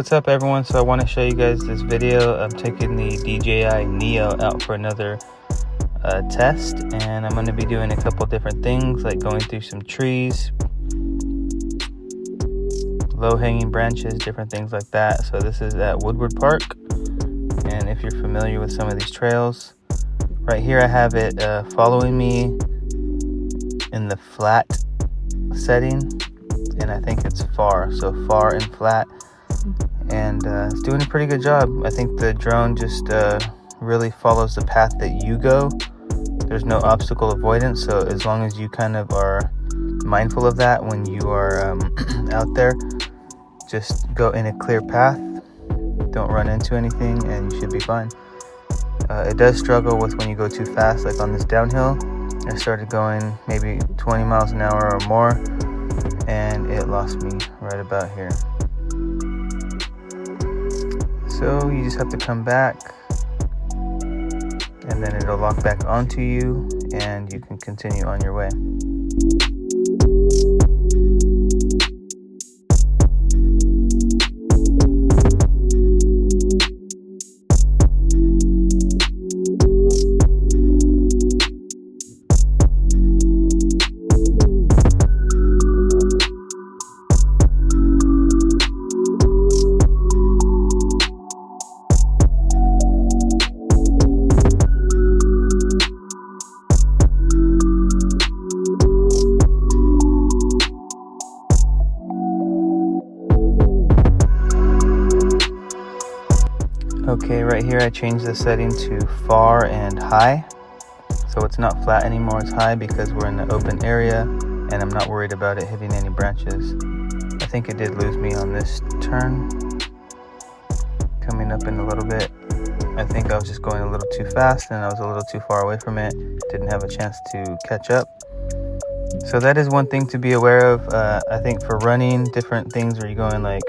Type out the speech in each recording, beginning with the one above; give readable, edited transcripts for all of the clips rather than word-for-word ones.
what's up everyone? So I want to show you guys this video. I'm taking the Dji Neo out for another test, and I'm going to be doing a couple different things like going through some trees, low hanging branches, different things like that. So this is at Woodward Park, and if you're familiar with some of these trails, right here I have it following me in the flat setting, and I think it's far, so far and flat, and it's doing a pretty good job. I think the drone just really follows the path that you go. There's no obstacle avoidance, so as long as you kind of are mindful of that when you are out there, just go in a clear path, don't run into anything, and you should be fine. It does struggle with when you go too fast, like on this downhill. I started going maybe 20 miles an hour or more, and it lost me right about here. So you just have to come back, and then it'll lock back onto you, and you can continue on your way. Okay, right here I changed the setting to far and high, so it's not flat anymore, it's high because we're in the open area and I'm not worried about it hitting any branches. I think it did lose me on this turn, coming up in a little bit. I think I was just going a little too fast and I was a little too far away from it, didn't have a chance to catch up. So that is one thing to be aware of. I think for running, different things where you're going like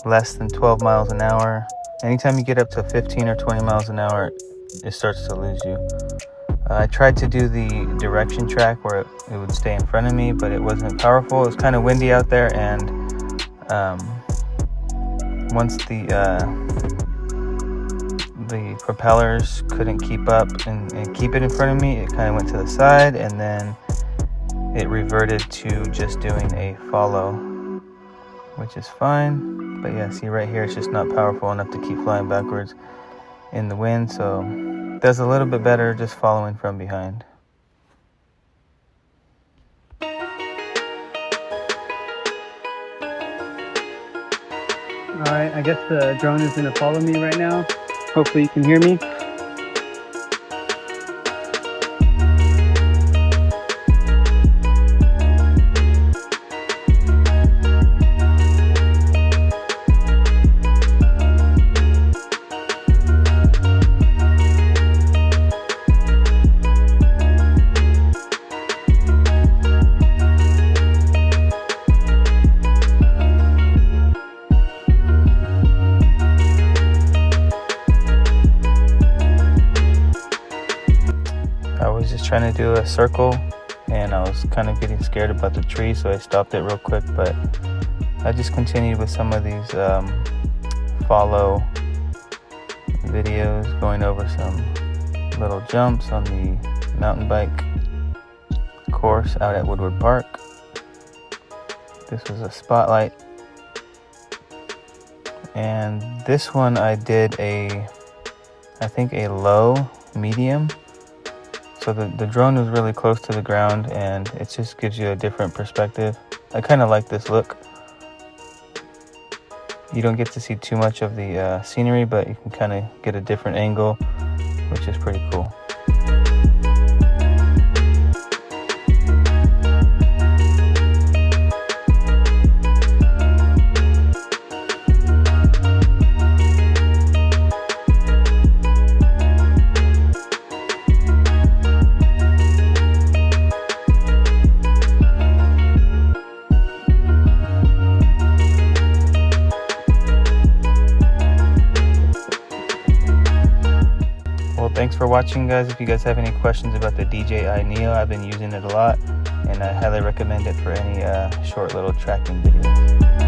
less than 12 miles an hour. Anytime you get up to 15 or 20 miles an hour, it starts to lose you. I tried to do the direction track where it would stay in front of me, but it wasn't powerful. It was kind of windy out there, and once the propellers couldn't keep up and keep it in front of me, it kind of went to the side, and then it reverted to just doing a follow, which is fine. But yeah, see right here, it's just not powerful enough to keep flying backwards in the wind, so it does a little bit better just following from behind. Alright, I guess the drone is going to follow me right now. Hopefully you can hear me. I was just trying to do a circle, and I was kind of getting scared about the tree, so I stopped it real quick, but I just continued with some of these follow videos, going over some little jumps on the mountain bike course out at Woodward Park. This was a spotlight, and this one I did I think a low medium. So the drone is really close to the ground, and it just gives you a different perspective. I kind of like this look. You don't get to see too much of the scenery, but you can kind of get a different angle, which is pretty cool. Thanks for watching, guys. If you guys have any questions about the Dji Neo, I've been using it a lot, and I highly recommend it for any short little tracking videos.